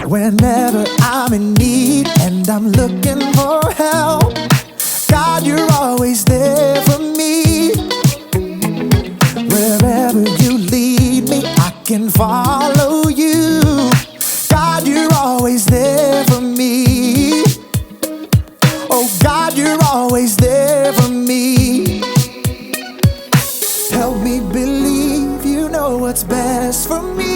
Whenever I'm in need and I'm looking for help, God, you're always there for me. Wherever you lead me, I can follow you. God, you're always there for me. Oh, God, you're always there for me. Help me believe you know what's best for me.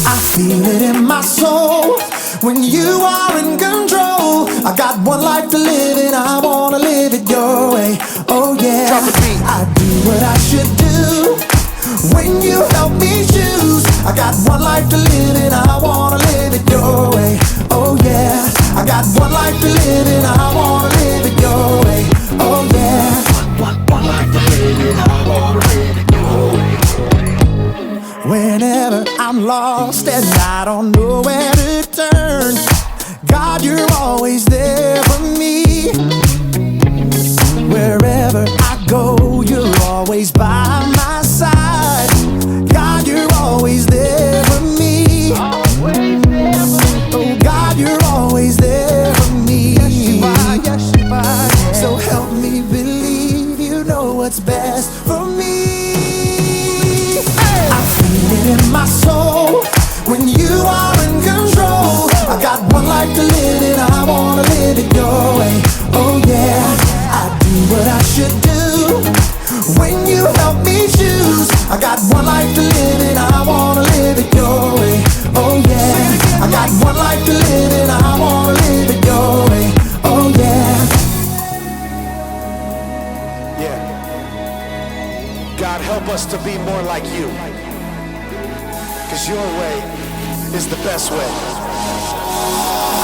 I feel it in my soul when you are in control. I got one life to live and I wanna live it your way. Oh yeah, I do what I should do when you help me choose. I got one life to live and I wanna live it your way. Oh yeah, I got one life to live and I wanna live it your way. Oh yeah, one life to live and I wanna live it your way. Whenever I'm lost and I don't know where to turn, God, you're always there for me. Wherever I go, you're always by my side. God, you're always there for me. Oh, God, you're always there for me. Yes, you are. So help me believe you know what's best for me. I feel it in my soul when you are in control. I got one life to live and I wanna live it your way. Oh yeah, I do what I should do when you help me choose. I got one life to live and I wanna live it your way. Oh yeah, I got one life to live and I wanna live it your way. Oh yeah. Yeah. God, help us to be more like you, 'cause your way is the best way.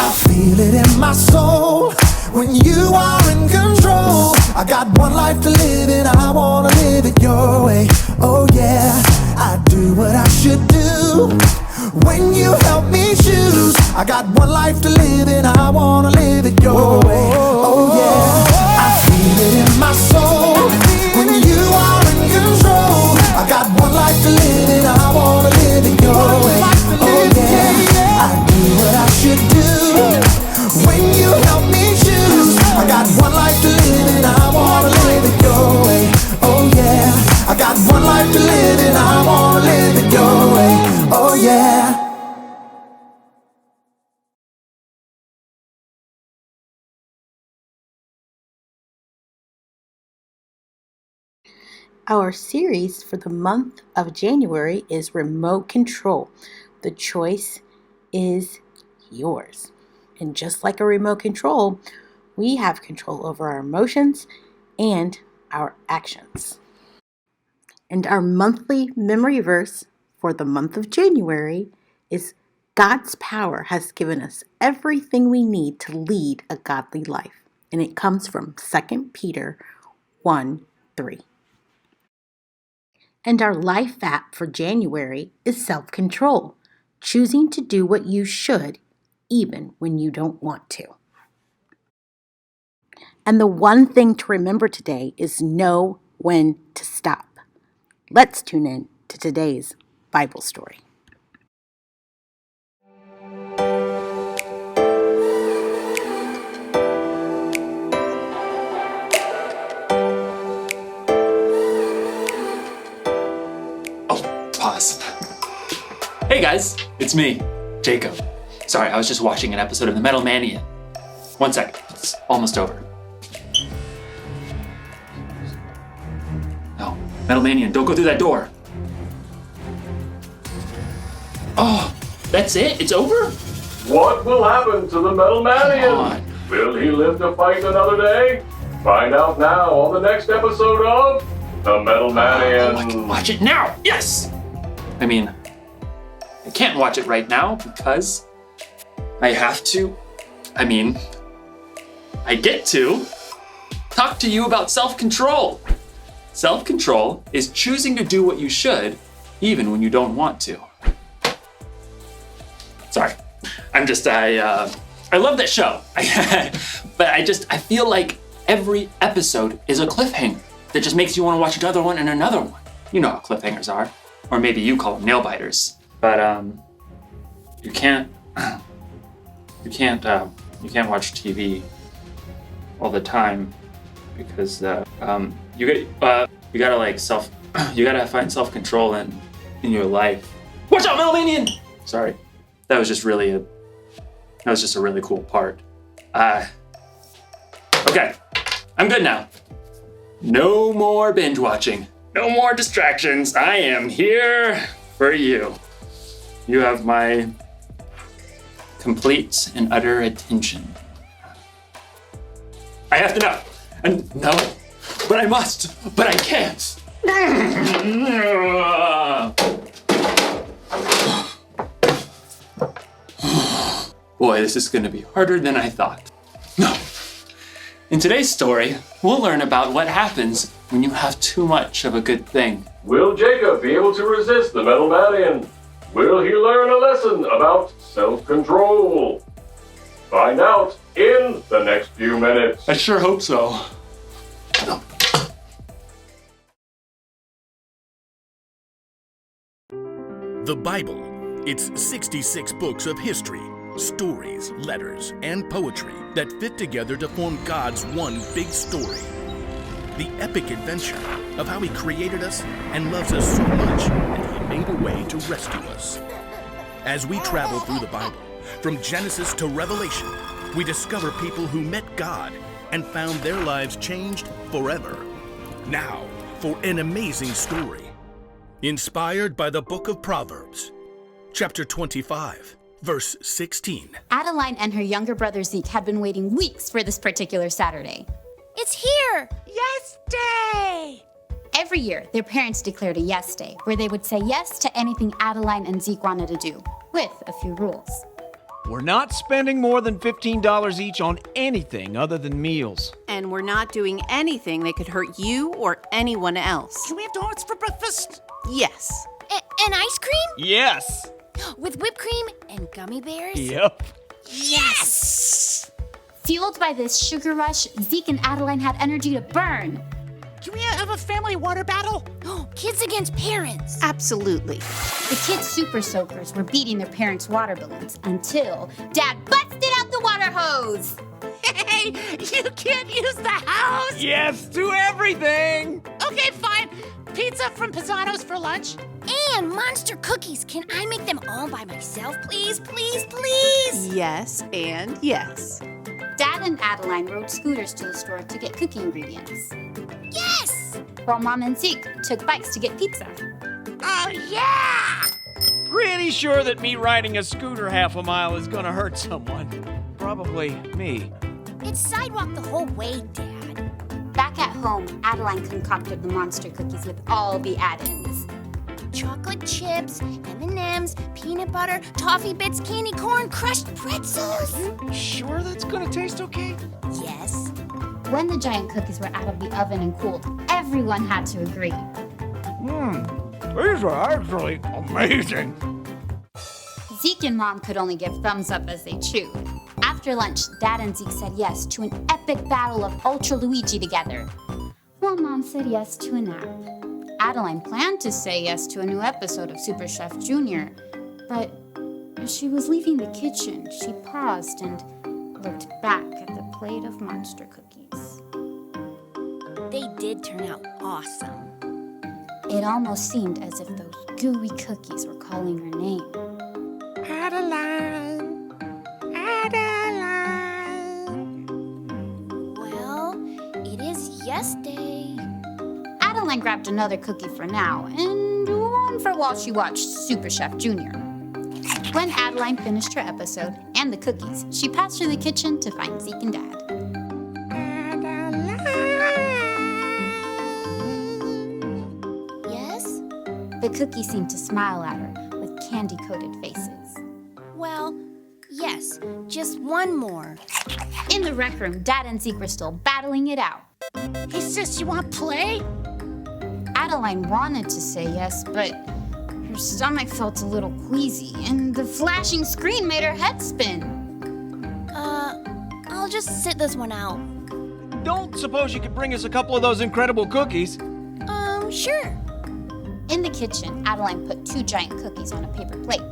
I feel it in my soul when you are in control. I got one life to live and I wanna live it your way. Oh yeah, I do what I should do when you help me choose. I got one life to live and I wanna live it your way. Oh yeah, I feel it in my soul when you are in control. I got one life to live and I wanna live it your way. Oh yeah, I do what I should do when you help me choose. I got one life to live and I wanna live it your way. Oh yeah, I got one life to live and I wanna live it your way. Oh yeah. Our series for the month of January is Remote Control. The choice is yours. And just like a remote control, we have control over our emotions and our actions. And our monthly memory verse for the month of January is God's power has given us everything we need to lead a godly life. And it comes from 2 Peter 1:3. And our life app for January is self-control, choosing to do what you should even when you don't want to. And the one thing to remember today is know when to stop. Let's tune in to today's Bible story. Pause. Hey guys, it's me, Jacob. Sorry, I was just watching an episode of The Metal Mania. 1 second, it's almost over. No, Metal Mania, don't go through that door. Oh, that's it? It's over? What will happen to the Metal Manian? Will he live to fight another day? Find out now on the next episode of The Metal Manian. I can watch it now, yes! I mean, I can't watch it right now because I have to, I get to talk to you about self-control. Self-control is choosing to do what you should even when you don't want to. Sorry, I I love that show. But I feel like every episode is a cliffhanger that just makes you want to watch another one and another one. You know how cliffhangers are. Or maybe you call them nail biters. But you can't watch TV all the time because you gotta find self-control in your life. Watch out, Melmanian! Sorry, that was just a really cool part. Okay, I'm good now. No more binge watching. No more distractions. I am here for you. You have my complete and utter attention. I have to know. And no, but I must, but I can't. Boy, this is gonna be harder than I thought. No. In today's story, we'll learn about what happens when you have too much of a good thing. Will Jacob be able to resist the Metal Manian? Will he learn a lesson about self-control? Find out in the next few minutes. I sure hope so. The Bible. It's 66 books of history, stories, letters, and poetry that fit together to form God's one big story. The epic adventure of how He created us and loves us so much that He made a way to rescue us. As we travel through the Bible, from Genesis to Revelation, we discover people who met God and found their lives changed forever. Now, for an amazing story. Inspired by the book of Proverbs, chapter 25, verse 16. Adeline and her younger brother Zeke had been waiting weeks for this particular Saturday. It's here! Yes Day! Every year, their parents declared a yes day, where they would say yes to anything Adeline and Zeke wanted to do, with a few rules. We're not spending more than $15 each on anything other than meals. And we're not doing anything that could hurt you or anyone else. Can we have donuts for breakfast? Yes. And ice cream? Yes! With whipped cream and gummy bears? Yep. Yes! Fueled by this sugar rush, Zeke and Adeline had energy to burn. Can we have a family water battle? Kids against parents. Absolutely. The kids' super soakers were beating their parents' water balloons until Dad busted out the water hose. Hey, you can't use the house! Yes to everything! Okay, fine. Pizza from Pisano's for lunch. And monster cookies. Can I make them all by myself, please? Please, please? Yes and yes. Dad and Adeline rode scooters to the store to get cookie ingredients, Yes! while Mom and Zeke took bikes to get pizza. Oh, yeah! Pretty sure that me riding a scooter half a mile is gonna hurt someone. Probably me. It's sidewalk the whole way, Dad. Back at home, Adeline concocted the monster cookies with all the add-ins. Chocolate chips, M&Ms, peanut butter, toffee bits, candy corn, crushed pretzels. Sure that's gonna taste okay? Yes. When the giant cookies were out of the oven and cooled, everyone had to agree. These are actually amazing. Zeke and Mom could only give thumbs up as they chewed. After lunch, Dad and Zeke said yes to an epic battle of Ultra Luigi together, while Mom said yes to a nap. Adeline planned to say yes to a new episode of Super Chef Junior, but as she was leaving the kitchen, she paused and looked back at the plate of monster cookies. They did turn out awesome. It almost seemed as if those gooey cookies were calling her name. Adeline. Adeline. Well, it is yes day. Adeline grabbed another cookie for now, and one for while she watched Super Chef Junior. When Adeline finished her episode and the cookies, she passed through the kitchen to find Zeke and Dad. Yes? The cookies seemed to smile at her with candy-coated faces. Well, yes. Just one more. In the rec room, Dad and Zeke were still battling it out. Hey, sis, you want to play? Adeline wanted to say yes, but her stomach felt a little queasy, and the flashing screen made her head spin. just sit this one out. Don't suppose you could bring us a couple of those incredible cookies? Sure. In the kitchen, Adeline put 2 giant cookies on a paper plate.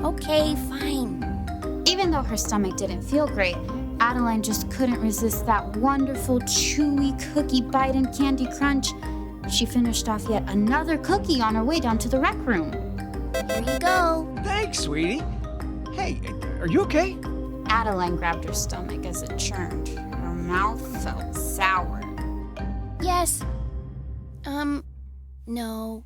Okay, fine. Even though her stomach didn't feel great, Adeline just couldn't resist that wonderful, chewy cookie bite and candy crunch. She finished off yet another cookie on her way down to the rec room. Here you go. Thanks, sweetie. Hey, are you okay? Adeline grabbed her stomach as it churned. Her mouth felt sour. Yes. No.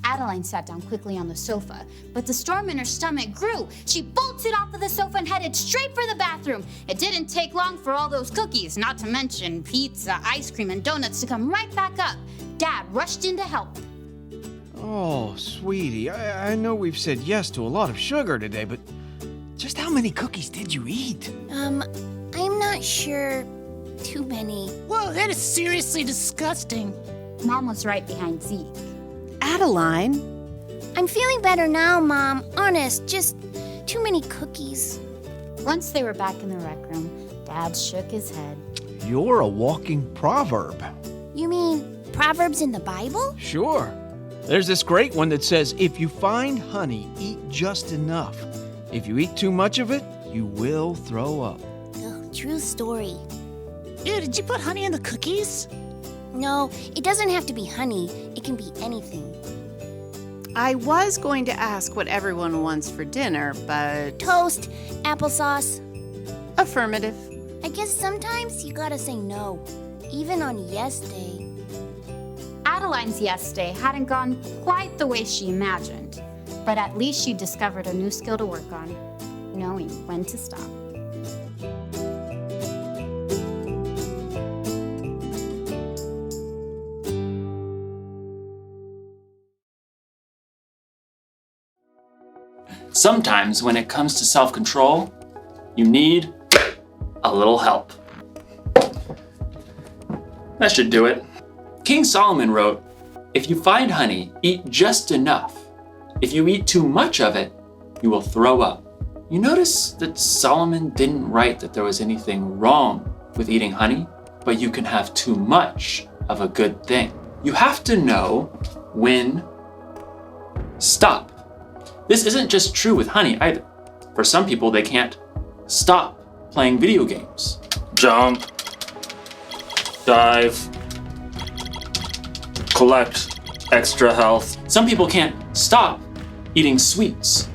Adeline sat down quickly on the sofa, but the storm in her stomach grew. She bolted off of the sofa and headed straight for the bathroom. It didn't take long for all those cookies, not to mention pizza, ice cream, and donuts to come right back up. Dad rushed in to help. Oh, sweetie, I know we've said yes to a lot of sugar today, but just how many cookies did you eat? I'm not sure. Too many. Whoa, that is seriously disgusting. Mom was right behind Zeke. Adeline, I'm feeling better now, Mom. Honest, just too many cookies. Once they were back in the rec room, Dad shook his head. You're a walking proverb. You mean Proverbs in the Bible? Sure. There's this great one that says, if you find honey, eat just enough. If you eat too much of it, you will throw up. Oh, true story. Ew, did you put honey in the cookies? No, it doesn't have to be honey. It can be anything. I was going to ask what everyone wants for dinner, but Toast, applesauce. affirmative. I guess sometimes you gotta say no, even on yes day. Adeline's yes day hadn't gone quite the way she imagined, but at least she discovered a new skill to work on, knowing when to stop. Sometimes when it comes to self-control, you need a little help. That should do it. King Solomon wrote, "If you find honey, eat just enough. If you eat too much of it, you will throw up." You notice that Solomon didn't write that there was anything wrong with eating honey, but you can have too much of a good thing. You have to know when stop. This isn't just true with honey either. For some people, they can't stop playing video games. Jump, dive, collect extra health. Some people can't stop eating sweets.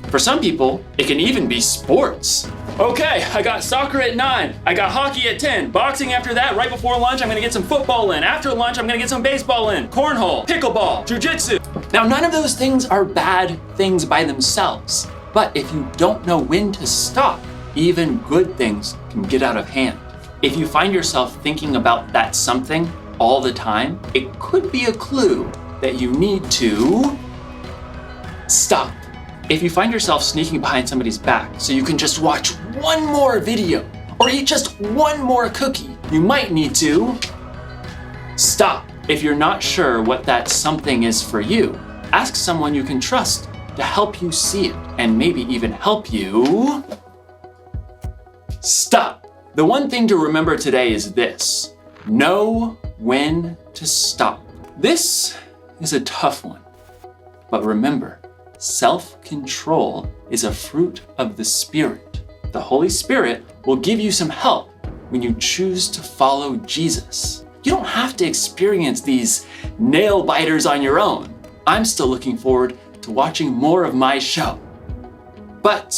For some people, it can even be sports. Okay, I got soccer at 9. I got hockey at 10. Boxing after that. Right before lunch, I'm gonna get some football in. After lunch, I'm gonna get some baseball in. Cornhole, pickleball, jujitsu. Now, none of those things are bad things by themselves. But if you don't know when to stop, even good things can get out of hand. If you find yourself thinking about that something all the time, it could be a clue that you need to stop. If you find yourself sneaking behind somebody's back so you can just watch one more video or eat just one more cookie, you might need to stop. If you're not sure what that something is for you, ask someone you can trust to help you see it and maybe even help you stop. The one thing to remember today is this: know when to stop. This is a tough one, but remember, self-control is a fruit of the Spirit. The Holy Spirit will give you some help when you choose to follow Jesus. You don't have to experience these nail biters on your own. I'm still looking forward to watching more of my show. But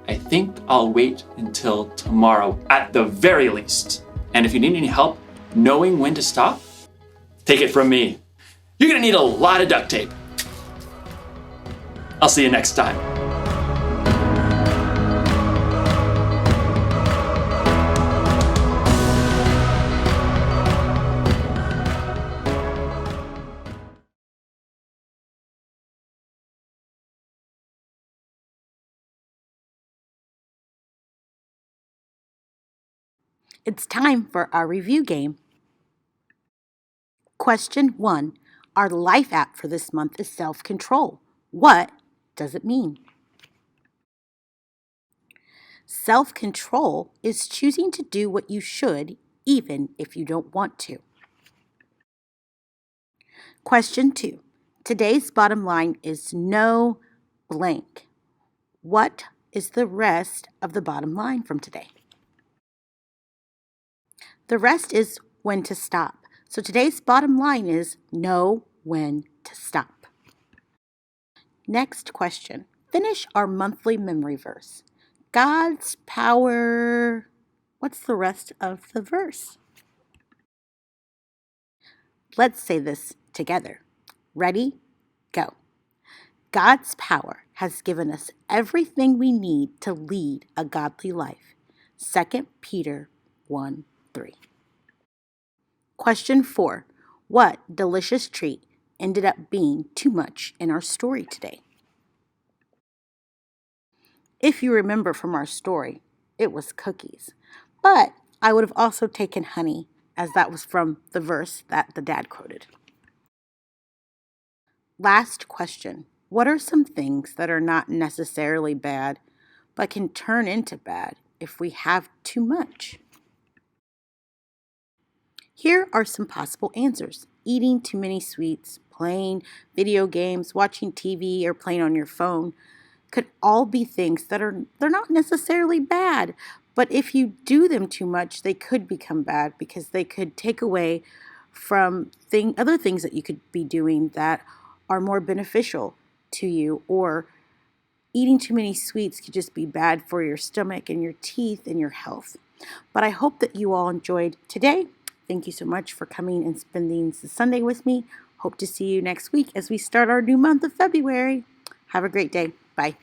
I think I'll wait until tomorrow at the very least. And if you need any help knowing when to stop, take it from me. You're gonna need a lot of duct tape. I'll see you next time. It's time for our review game. Question 1. Our life app for this month is self-control. What does it mean? Self-control is choosing to do what you should even if you don't want to. Question 2. Today's bottom line is no blank. What is the rest of the bottom line from today? The rest is when to stop. So today's bottom line is know when to stop. Next question. Finish our monthly memory verse. God's power. What's the rest of the verse? Let's say this together. Ready? Go. God's power has given us everything we need to lead a godly life. 2 Peter 1:3. Question 4. What delicious treat ended up being too much in our story today? If you remember from our story, it was cookies. But I would have also taken honey, as that was from the verse that the dad quoted. Last question. What are some things that are not necessarily bad, but can turn into bad if we have too much? Here are some possible answers. Eating too many sweets, playing video games, watching TV, or playing on your phone could all be things that they're not necessarily bad, but if you do them too much, they could become bad because they could take away from other things that you could be doing that are more beneficial to you, or eating too many sweets could just be bad for your stomach and your teeth and your health. But I hope that you all enjoyed today. Thank you so much for coming and spending the Sunday with me. Hope to see you next week as we start our new month of February. Have a great day. Bye.